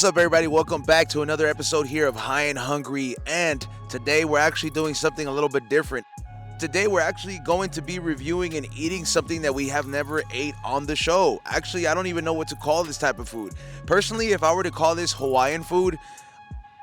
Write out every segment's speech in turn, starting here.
What's up, everybody? Welcome back to another episode here of High and Hungry. And today we're actually doing something a little bit different. Today we're actually going to be reviewing and eating something that we have never ate on the show. Actually, I don't even know what to call this type of food. Personally, if I were to call this Hawaiian food,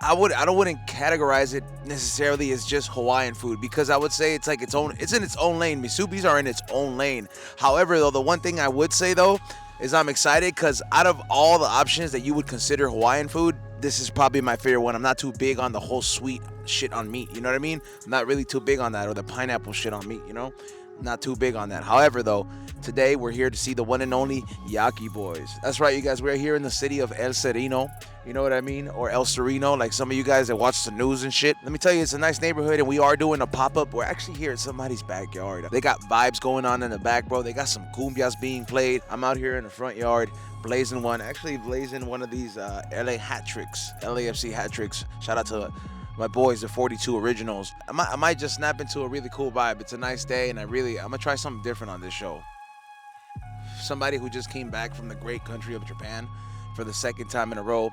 I wouldn't categorize it necessarily as just Hawaiian food, because I would say it's in its own lane. Musubis are in its own lane. However, though, the one thing I would say though is I'm excited because out of all the options that you would consider Hawaiian food, this is probably my favorite one. I'm not too big on the whole sweet shit on meat, you know what I mean? I'm not really too big on that, or the pineapple shit on meat, you know? Not too big on that. However, though, today we're here to see the one and only Yaki Boyz. That's right, you guys. We're here in the city of El Sereno. You know what I mean? Or El Sereno, like some of you guys that watch the news and shit. Let me tell you, it's a nice neighborhood, and we are doing a pop-up. We're actually here at somebody's backyard. They got vibes going on in the back, bro. They got some cumbias being played. I'm out here in the front yard blazing one. Actually blazing one of these LA hat tricks, LAFC hat tricks. Shout out to my boys, the 42 Originals. I might just snap into a really cool vibe. It's a nice day, and I'm gonna try something different on this show. Somebody who just came back from the great country of Japan for the second time in a row.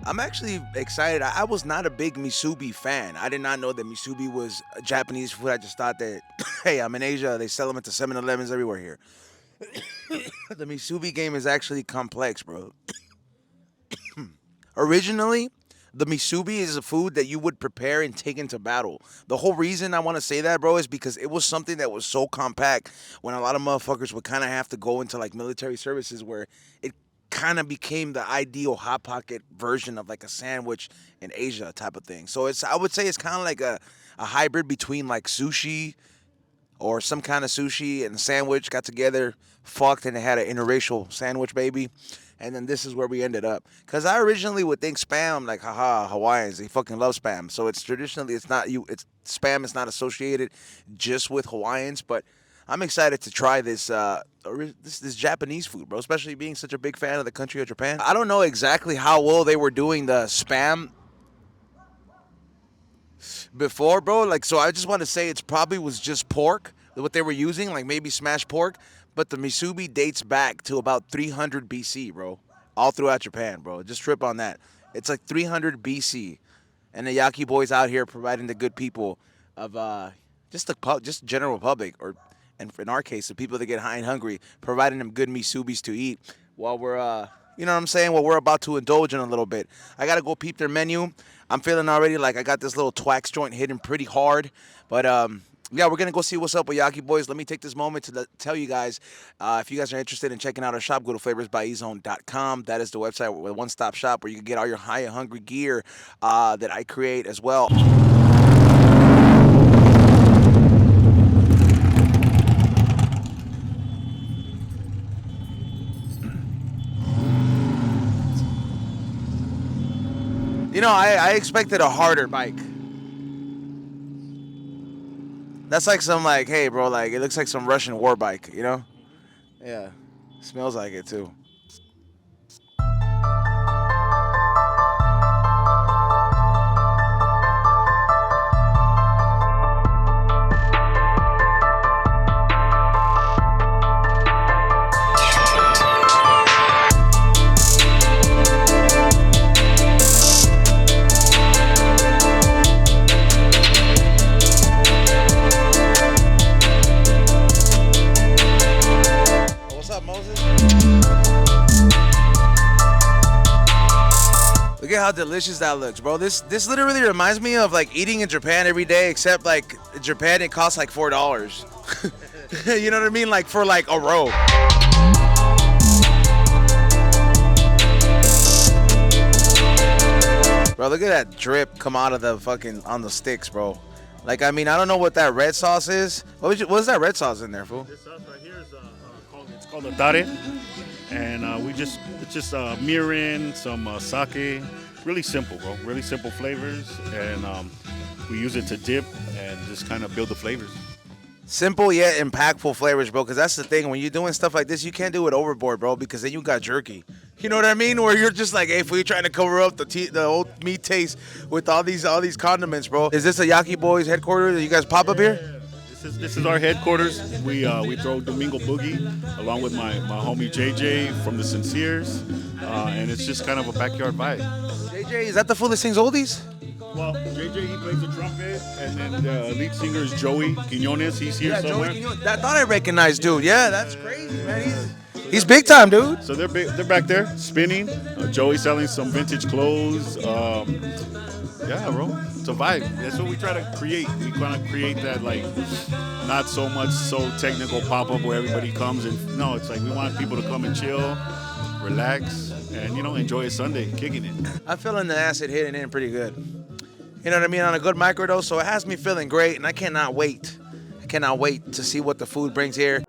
I'm actually excited. I was not a big Musubi fan. I did not know that Musubi was a Japanese food. I just thought that, hey, I'm in Asia. They sell them at the 7-Elevens everywhere here. The Musubi game is actually complex, bro. Originally, the Musubi is a food that you would prepare and take into battle. The whole reason I want to say that, bro, is because it was something that was so compact when a lot of motherfuckers would kind of have to go into like military services, where it kind of became the ideal hot pocket version of like a sandwich in Asia type of thing. So I would say it's kind of like a hybrid between like sushi or some kind of sushi and sandwich got together, fucked, and they had an interracial sandwich, baby. And then this is where we ended up. Because I originally would think Spam, like, haha, Hawaiians, they fucking love Spam. So it's traditionally, Spam is not associated just with Hawaiians. But I'm excited to try this Japanese food, bro, especially being such a big fan of the country of Japan. I don't know exactly how well they were doing the Spam before, bro. Like, so I just want to say it's probably was just pork, what they were using, like maybe smashed pork. But the Musubi dates back to about 300 BC, bro. All throughout Japan, bro. Just trip on that. It's like 300 BC. And the Yaki Boyz out here providing the good people of just general public, and in our case, the people that get high and hungry, providing them good Musubis to eat while we're, you know what I'm saying, while we're about to indulge in a little bit. I got to go peep their menu. I'm feeling already like I got this little twax joint hitting pretty hard. But, yeah, we're going to go see what's up with Yaki Boyz. Let me take this moment to tell you guys, if you guys are interested in checking out our shop, go to flavorsbyezone.com. That is the website, with a one-stop shop where you can get all your high and hungry gear that I create as well. You know, I expected a harder bike. That's like some, like, hey, bro, like, it looks like some Russian war bike, you know? Yeah. Smells like it, too. Look at how delicious that looks, bro. This literally reminds me of like eating in Japan every day, except like in Japan it costs like $4. You know what I mean? Like for like a row. Bro, look at that drip come out of the fucking on the sticks, bro. Like, I mean, I don't know what that red sauce is. What's that red sauce in there, fool? This sauce right here is called a tare. And it's just mirin, some sake. Really simple, bro. Really simple flavors. And we use it to dip and just kind of build the flavors. Simple yet impactful flavors, bro, because that's the thing. When you're doing stuff like this, you can't do it overboard, bro, because then you got jerky. You know what I mean? Where you're just like, hey, if we're trying to cover up the old meat taste with all these condiments, bro. Is this a Yaki Boyz headquarters? You guys pop up here? This This is our headquarters. We throw Domingo Boogie along with my homie JJ from the Sinceres, and it's just kind of a backyard vibe. JJ, is that the fool that sings oldies? Well, JJ he plays the trumpet, and then the lead singer is Joey Quinones. He's here somewhere. Joey, I thought I recognized, dude. Yeah, that's crazy, man. He's big time, dude. So they're back there spinning. Joey selling some vintage clothes. Yeah, bro, it's a vibe. That's what we try to create. We kind of create that like not so much so technical pop up where everybody comes and no, it's like we want people to come and chill, relax, and enjoy a Sunday, kicking it. I'm feeling the acid hitting in pretty good. You know what I mean? On a good microdose, so it has me feeling great, and I cannot wait. I cannot wait to see what the food brings here.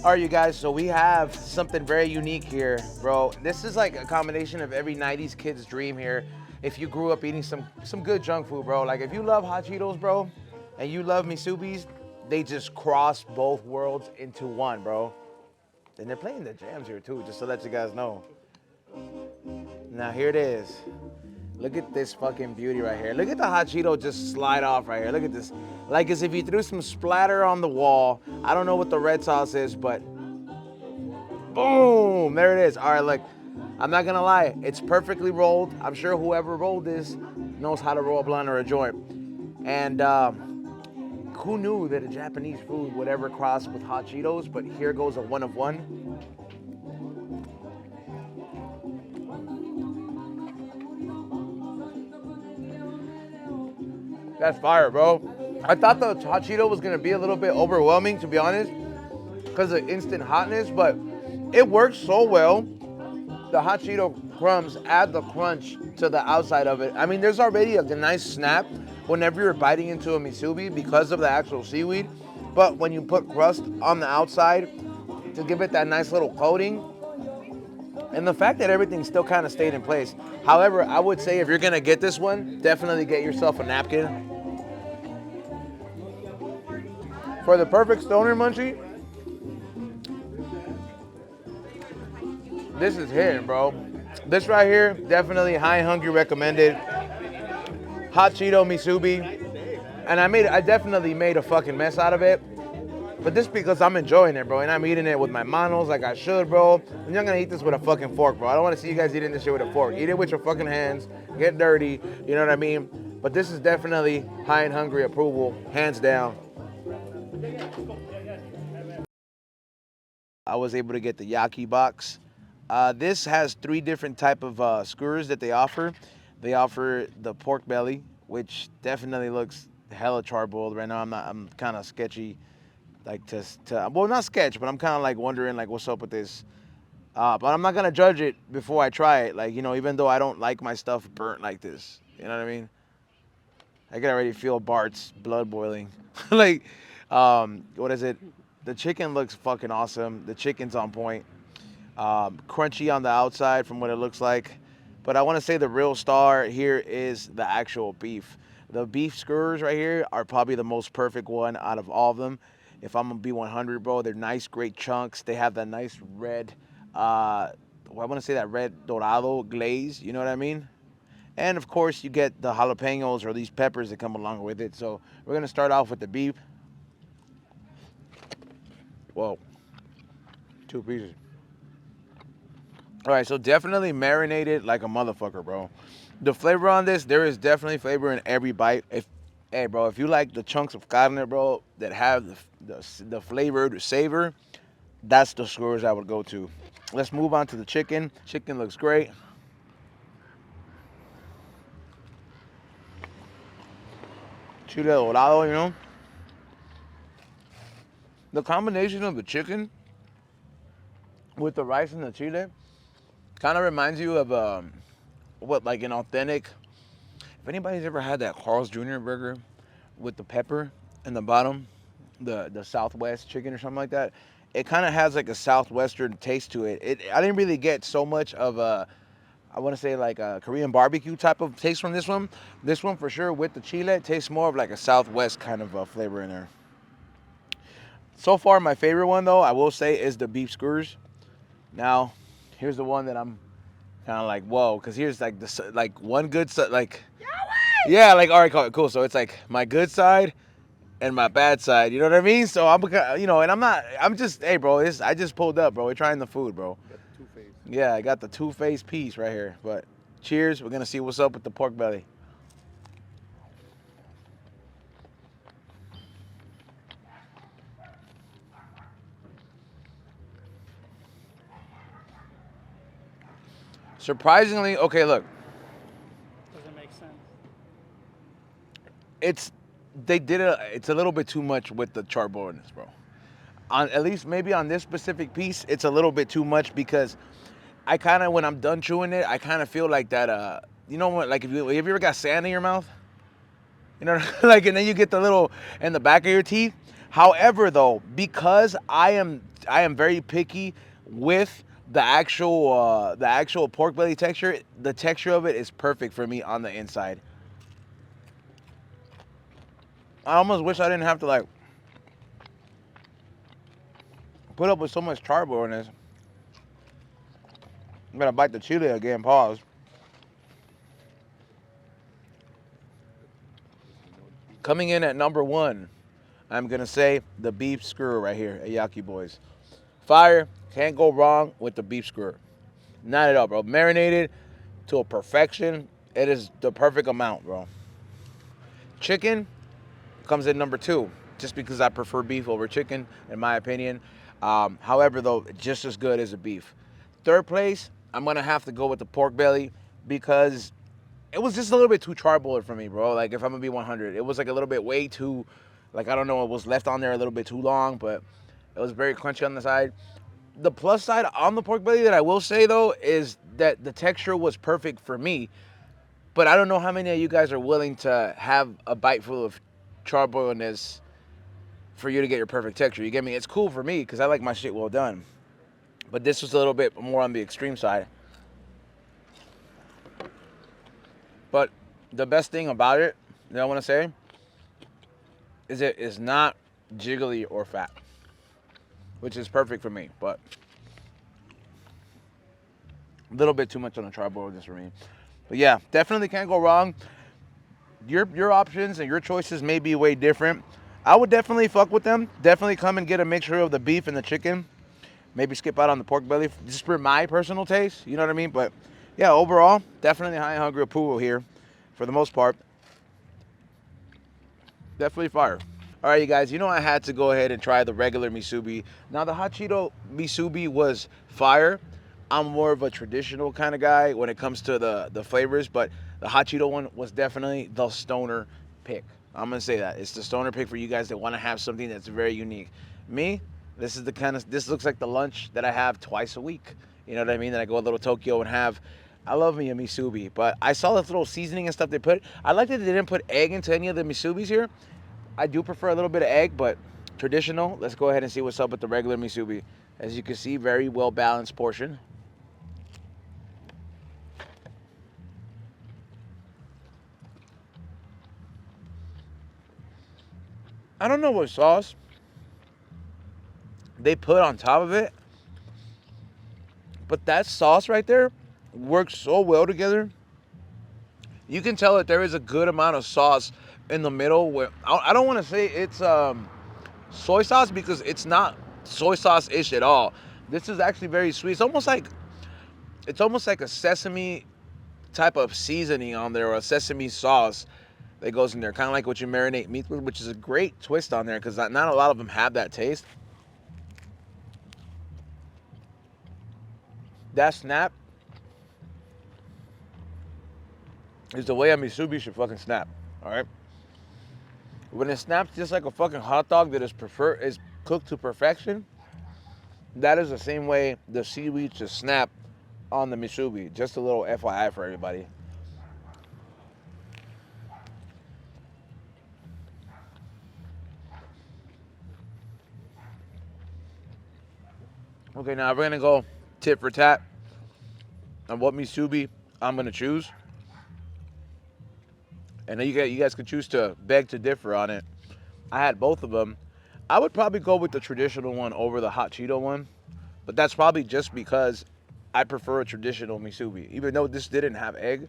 All right, you guys, so we have something very unique here, bro. This is like a combination of every 90s kid's dream here. If you grew up eating some good junk food, bro. Like if you love hot Cheetos, bro, and you love Musubis, they just cross both worlds into one, bro. And they're playing the jams here too, just to let you guys know. Now here it is. Look at this fucking beauty right here. Look at the hot Cheeto just slide off right here. Look at this. Like as if you threw some splatter on the wall. I don't know what the red sauce is, but boom, there it is. All right, look, I'm not gonna lie. It's perfectly rolled. I'm sure whoever rolled this knows how to roll a blunt or a joint. And who knew that a Japanese food would ever cross with hot Cheetos? But here goes a one of one. That's fire, bro. I thought the hot Cheeto was gonna be a little bit overwhelming, to be honest, because of instant hotness, but it works so well. The hot Cheeto crumbs add the crunch to the outside of it. I mean, there's already a nice snap whenever you're biting into a musubi because of the actual seaweed, but when you put crust on the outside to give it that nice little coating, and the fact that everything still kind of stayed in place. However, I would say if you're gonna get this one, definitely get yourself a napkin. For the perfect stoner munchie, this is hitting, bro. This right here, definitely high hungry recommended. Hot Cheeto Musubi. And I definitely made a fucking mess out of it. But this because I'm enjoying it, bro. And I'm eating it with my manos like I should, bro. I'm not gonna eat this with a fucking fork, bro. I don't wanna see you guys eating this shit with a fork. Eat it with your fucking hands. Get dirty, you know what I mean? But this is definitely high and hungry approval, hands down. I was able to get the Yaki box. This has 3 different type of skewers that they offer. They offer the pork belly, which definitely looks hella charbroiled right now. I'm kind of sketchy, like well, not sketch, but I'm kind of like wondering like what's up with this. But I'm not gonna judge it before I try it. Like, you know, even though I don't like my stuff burnt like this, you know what I mean? I can already feel Bart's blood boiling. Like, what is it? The chicken looks fucking awesome. The chicken's on point. Crunchy on the outside from what it looks like. But I want to say the real star here is the actual beef. The beef skewers right here are probably the most perfect one out of all of them. If I'm gonna be 100, bro, they're nice, great chunks. They have that nice red, I want to say that red dorado glaze, you know what I mean? And of course, you get the jalapenos or these peppers that come along with it. So we're gonna start off with the beef. Whoa, 2 pieces. All right, so definitely marinated like a motherfucker, bro. The flavor on this, there is definitely flavor in every bite. Hey, bro, if you like the chunks of carne, bro, that have the flavor, the savor, that's the skewers I would go to. Let's move on to the chicken. Chicken looks great. Chile dorado, you know? The combination of the chicken with the rice and the chile kind of reminds you of what, like an authentic, if anybody's ever had that Carl's Jr. burger with the pepper in the bottom, the Southwest chicken or something like that, it kind of has like a southwestern taste to it. I didn't really get so much of a, I want to say like a Korean barbecue type of taste from this one. This one for sure with the chile, it tastes more of like a southwest kind of flavor in there. So far, my favorite one though, I will say, is the beef skewers. Now, here's the one that I'm kind of like, whoa, because here's like like one good side, like, yeah, like all right, cool. So it's like my good side and my bad side. You know what I mean? So I'm, you know, and I'm not. I'm just, hey, bro. I just pulled up, bro. We're trying the food, bro. Got the two-face. Yeah, I got the two-faced piece right here. But cheers. We're gonna see what's up with the pork belly. Surprisingly, okay, look, Doesn't make sense. it's it's a little bit too much with the charbroiledness, bro. On at least maybe on this specific piece, it's a little bit too much because I kind of when I'm done chewing it, I kind of feel like that. You know what? Like if you have you ever got sand in your mouth, you know, like and then you get the little in the back of your teeth. However, though, because I am very picky with the actual pork belly texture, the texture of it is perfect for me on the inside. I almost wish I didn't have to like put up with so much charbroil in this. I'm gonna bite the chili again. Pause. Coming in at number one, I'm gonna say the beef skewer right here at Yaki Boyz. Fire, can't go wrong with the beef skewer. Not at all, bro. Marinated to a perfection. It is the perfect amount, bro. Chicken comes in number two, just because I prefer beef over chicken, in my opinion. However, though, just as good as a beef. Third place, I'm gonna have to go with the pork belly because it was just a little bit too charbroiled for me, bro. Like if I'm gonna be 100, it was like a little bit way too, like I don't know, it was left on there a little bit too long, but it was very crunchy on the side. The plus side on the pork belly that I will say though is that the texture was perfect for me, but I don't know how many of you guys are willing to have a bite full of charbroiledness for you to get your perfect texture. You get me? It's cool for me because I like my shit well done, but this was a little bit more on the extreme side. But the best thing about it that I want to say is it is not jiggly or fat, which is perfect for me, but a little bit too much on the charbroil just for me. But yeah, definitely can't go wrong. Your options and your choices may be way different. I would definitely fuck with them. Definitely come and get a mixture of the beef and the chicken. Maybe skip out on the pork belly, just for my personal taste. You know what I mean? But yeah, overall, definitely high and hungry approval here, for the most part. Definitely fire. All right, you guys, you know I had to go ahead and try the regular Musubi. Now, the hot Cheeto Musubi was fire. I'm more of a traditional kind of guy when it comes to the flavors, but the hot Cheeto one was definitely the stoner pick. I'm going to say that. It's the stoner pick for you guys that want to have something that's very unique. Me, this is the kind of, this looks like the lunch that I have twice a week. You know what I mean? That I go a little Tokyo and have. I love me a Musubi, but I saw the little seasoning and stuff they put. I like that they didn't put egg into any of the Musubis here. I do prefer a little bit of egg, but traditional. Let's go ahead and see what's up with the regular Musubi. As you can see, very well balanced portion. I don't know what sauce they put on top of it, but that sauce right there works so well together. You can tell that there is a good amount of sauce in the middle. Where I don't want to say it's soy sauce because it's not soy sauce-ish at all. This is actually very sweet. It's almost like a sesame type of seasoning on there, or a sesame sauce that goes in there, kind of like what you marinate meat with, which is a great twist on there because not a lot of them have that taste. That snap is the way a Musubi should fucking snap. All right. When it snaps just like a fucking hot dog that is cooked to perfection, that is the same way the seaweed should snap on the Musubi. Just a little FYI for everybody. Okay, now we're gonna go tit for tat on what Musubi I'm gonna choose, and then you guys can choose to beg to differ on it. I had both of them. I would probably go with the traditional one over the hot Cheeto one, but that's probably just because I prefer a traditional Musubi. Even though this didn't have egg,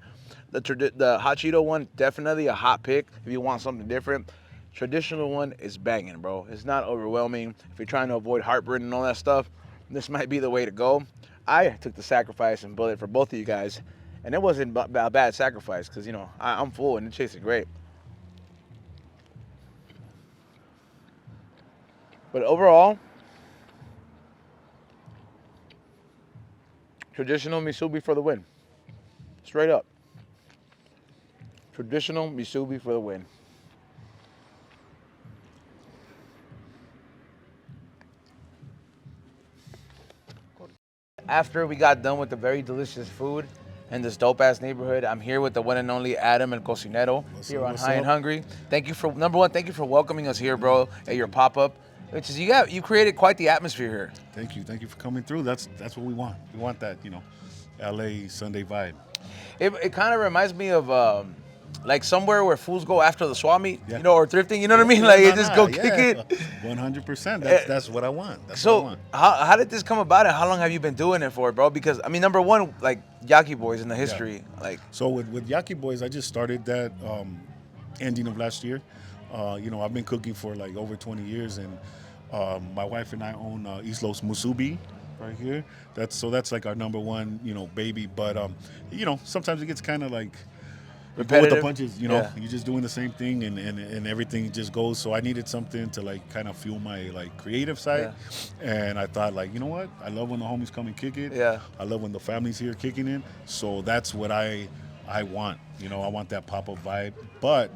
the hot Cheeto one definitely a hot pick if you want something different. Traditional one is banging, bro. It's not overwhelming. If you're trying to avoid heartburn and all that stuff, this might be the way to go. I took the sacrifice and bullet for both of you guys, and it wasn't a bad sacrifice because I'm full and it tasted great. But overall, traditional Musubi for the win. Straight up. Traditional Musubi for the win. After we got done with the very delicious food in this dope-ass neighborhood, I'm here with the one and only Adam El Cocinero here on High and Hungry. Thank you for, number one, thank you for welcoming us here, bro, at your pop-up. Which is, you created quite the atmosphere here. Thank you for coming through. That's what we want. We want that, LA Sunday vibe. It kind of reminds me of like somewhere where fools go after the swap meet, Yeah. Or thrifting. You know what I mean? Like you just go kick it. 100%. That's what I want. That's So what I want. how did this come about, and how long have you been doing it for, bro? Because I mean, number one, like Yaki Boyz in the history, like. So with Yaki Boyz, I just started that ending of last year. I've been cooking for like over 20 years, and my wife and I own East Los Musubi right here. That's like our number one, baby. But sometimes it gets kind of like you go with the Repetitive? punches. Yeah. You're just doing the same thing, and everything just goes. So I needed something to like kind of fuel my like creative side, and I thought like, you know what? I love when the homies come and kick it. Yeah. I love when the family's here kicking it. So that's what I want. I want that pop-up vibe, but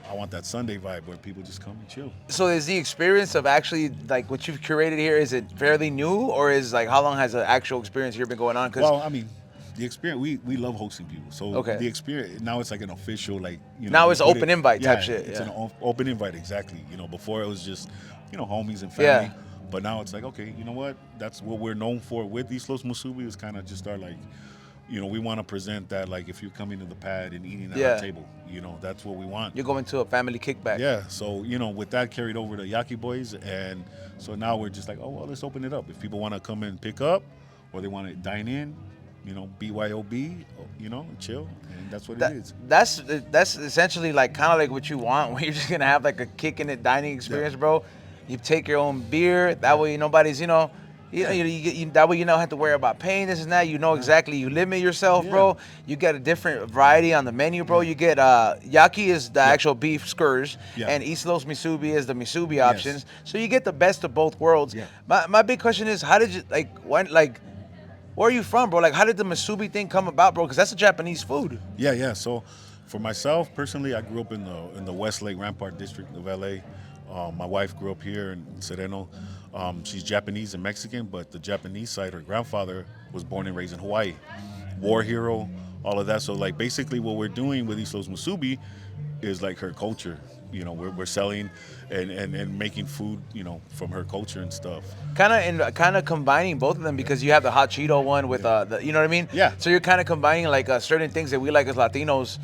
I want that Sunday vibe where people just come and chill. So is the experience of actually like what you've curated here, is it fairly new, or is like how long has the actual experience here been going on? Well, I mean, the experience, we love hosting people. So Okay. the experience, now it's like an official, like, Now we it's put open invite type shit, It's yeah. an open invite, exactly. Before it was just, homies and family. Yeah. But now it's like, okay, you know what? That's what we're known for with East Los Musubi, is kind of just our like, we want to present that, like, if you're coming to the pad and eating at our table, that's what we want. You're going to a family kickback. Yeah, so, with that carried over to Yaki Boyz, and so now we're just like, oh, well, let's open it up. If people want to come and pick up, or they want to dine in, BYOB, and chill, and that's what it is. That's essentially like kind of like what you want, when you're just gonna have like a kicking it dining experience, bro. You take your own beer, that way nobody's, that way you don't have to worry about paying this and that. Exactly, you limit yourself, bro. You get a different variety on the menu, bro. You get Yaki is the actual beef skurs, and East Los Musubi is the Musubi options. So you get the best of both worlds. My big question is, how did you where are you from, bro? Like, how did the Musubi thing come about, bro? Because that's a Japanese food. Yeah. So, for myself personally, I grew up in the Westlake Rampart district of LA. My wife grew up here in Sereno. She's Japanese and Mexican, but the Japanese side, her grandfather was born and raised in Hawaii. War hero, all of that. So, like, basically, what we're doing with East Los Musubi is like her culture. We're selling and making food, from her culture and stuff. Kind of combining both of them, because you have the hot Cheeto one with the, you know what I mean? Yeah. So you're kind of combining like certain things that we like as Latinos,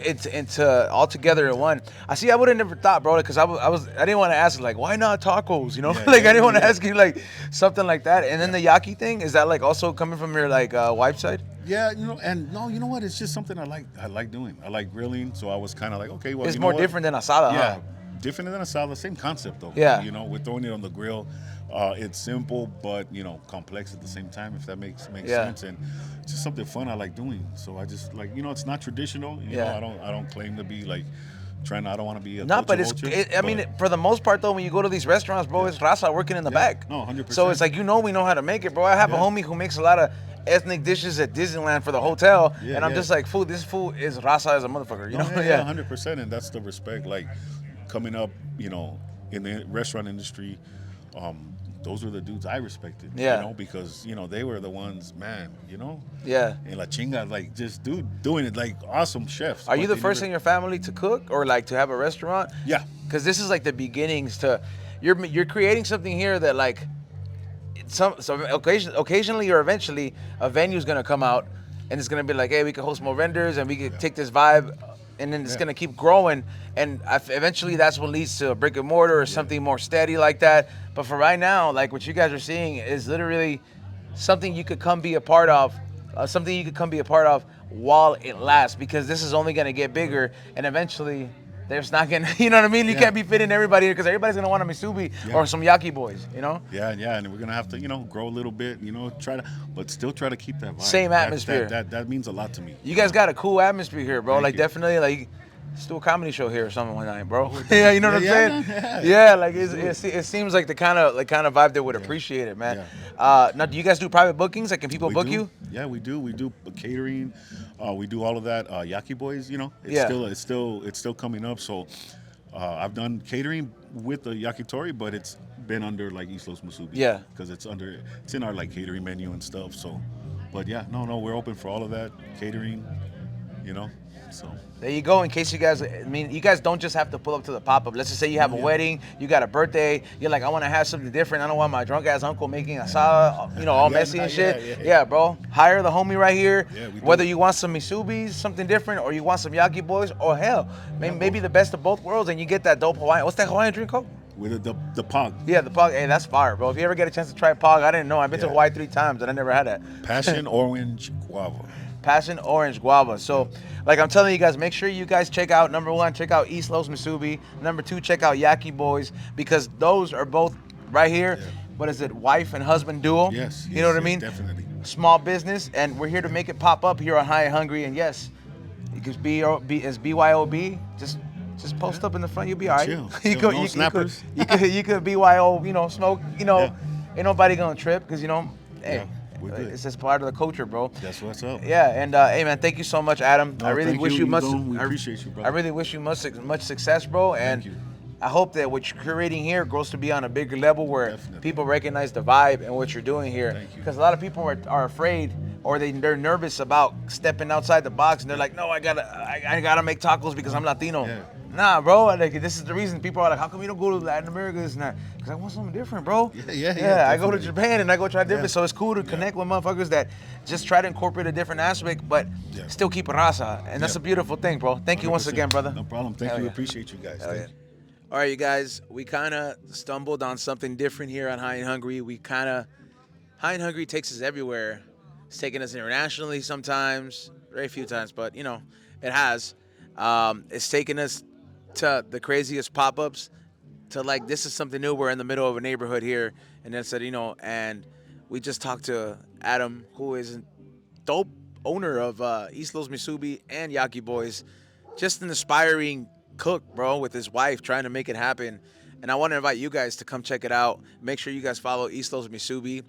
into all together in one. I would have never thought, bro, because I didn't want to ask like, why not tacos? I didn't want to ask you like something like that. And then the Yaki thing, is that like also coming from your like wife's side? Yeah, and no, you know what? It's just something I like doing. I like grilling, so I was kind of like, okay, well, It's more different than asada, yeah, huh? different than asada. Same concept though. Yeah. We're throwing it on the grill. It's simple, but complex at the same time. If that makes sense, and it's just something fun I like doing. So I just like, it's not traditional. I don't claim to be like. I don't want to be a No, but I mean, for the most part though, when you go to these restaurants, bro, it's raza working in the back. No, 100%. So it's like, we know how to make it, bro. I have a homie who makes a lot of ethnic dishes at Disneyland for the hotel, and I'm just like, this food is raza as a motherfucker, you know? Yeah, 100%, and that's the respect. Like, coming up, in the restaurant industry, those were the dudes I respected, because, they were the ones, man, Yeah. And La Chinga, like, just, doing it, like, awesome chefs. Are you the first in your family to cook or, like, to have a restaurant? Yeah. Because this is, like, the beginnings to, you're creating something here that, like, occasionally or eventually a venue's gonna come out and it's gonna be like, hey, we can host more vendors and we can take this vibe, and then it's gonna keep growing, and eventually that's what leads to a brick and mortar or something more steady like that. But for right now, like what you guys are seeing is literally something you could come be a part of, while it lasts, because this is only gonna get bigger, and eventually there's not gonna, you know what I mean? You can't be fitting everybody here because everybody's gonna want a Musubi or some Yaki Boyz, you know? Yeah, and we're gonna have to, grow a little bit, but still try to keep that vibe. Same atmosphere. That means a lot to me. You guys got a cool atmosphere here, bro. Thank like you. Definitely, like let's do a comedy show here or something one night, bro. Yeah, you know what I'm saying? Yeah. Yeah, like it seems like the kind of vibe that would appreciate it, man. Now, do you guys do private bookings? Like, can people book you? Yeah, we do. We do catering. We do all of that. Yaki Boyz, it's still coming up. So I've done catering with the yakitori, but it's been under like East Los Musubi. Yeah. Because it's in our like catering menu and stuff. So, but yeah, no, we're open for all of that catering. So there you go. In case you guys, you guys don't just have to pull up to the pop-up. Let's just say you have a wedding, you got a birthday, you're like, I want to have something different. I don't want my drunk-ass uncle making asada, all messy and shit. Yeah, bro. Hire the homie right here. Yeah, whether you want some Misubis, something different, or you want some Yaki Boyz, or hell, maybe the best of both worlds, and you get that dope Hawaiian. What's that Hawaiian drink called? With the pog. Yeah, the pog. Hey, that's fire, bro. If you ever get a chance to try pog, I didn't know. I've been to Hawaii 3 times, and I never had that. Passion orange guava. Passion orange guava. So, like I'm telling you guys, make sure you guys check out, number 1, check out East Los Musubi. Number 2, check out Yaki Boyz, because those are both right here. Yeah. What is it? Wife and husband duo. Yes. You know what I mean? Definitely. Small business, and we're here to make it pop up here on High and Hungry. And yes, you could be as BYOB. Just post up in the front. You'll be all right. Chill. You could snappers. You could BYO. Smoke. Ain't nobody gonna trip because hey. Yeah. It's just part of the culture, bro. That's what's up. Yeah, and hey, man, thank you so much, Adam. No, I really wish you much. We appreciate you, bro. I really wish you much success, bro. And thank you. I hope that what you're creating here grows to be on a bigger level where people recognize the vibe and what you're doing here. Because a lot of people are afraid, or they're nervous about stepping outside the box, and they're like, no, I gotta make tacos because I'm Latino. Yeah. Nah, bro. Like, this is the reason people are like, how come you don't go to Latin America? This and that. Because I want something different, bro. Yeah. I go to Japan and I go try different. So it's cool to connect with motherfuckers that just try to incorporate a different aspect, but still keep a raza. And that's a beautiful thing, bro. Thank you once again, brother. No problem. Thank you. Appreciate you guys. Thank you. All right, you guys. We kind of stumbled on something different here on High and Hungry. High and Hungry takes us everywhere. It's taken us internationally sometimes, very few times, but it has. It's taken us to the craziest pop-ups, to like, this is something new. We're in the middle of a neighborhood here, and then said, and we just talked to Adam, who is a dope owner of East Los Musubi and Yaki Boyz. Just an aspiring cook, bro, with his wife, trying to make it happen. And I want to invite you guys to come check it out. Make sure you guys follow East Los Musubi,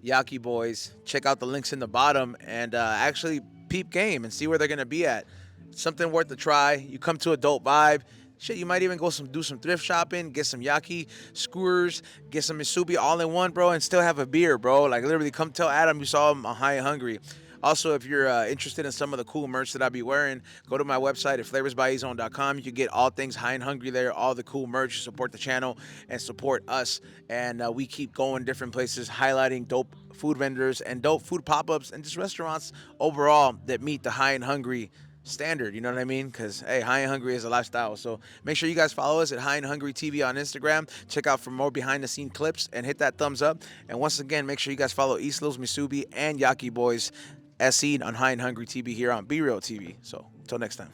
Yaki Boyz. Check out the links in the bottom and actually peep game and see where they're going to be at. Something worth a try. You come to a dope vibe. Shit, you might even go do some thrift shopping, get some Yaki skewers, get some Musubi all in one, bro, and still have a beer, bro. Like, literally, come tell Adam you saw him on High and Hungry. Also, if you're interested in some of the cool merch that I'll be wearing, go to my website at flavorsbyezone.com. You can get all things High and Hungry there, all the cool merch, support the channel and support us. And we keep going different places, highlighting dope food vendors and dope food pop-ups and just restaurants overall that meet the High and Hungry standard, you know what I mean? Because, hey, High and Hungry is a lifestyle. So make sure you guys follow us at High and Hungry TV on Instagram. Check out for more behind-the-scene clips and hit that thumbs up. And once again, make sure you guys follow East Los Musubi and Yaki Boyz as seen on High and Hungry TV here on BREALTV. So until next time.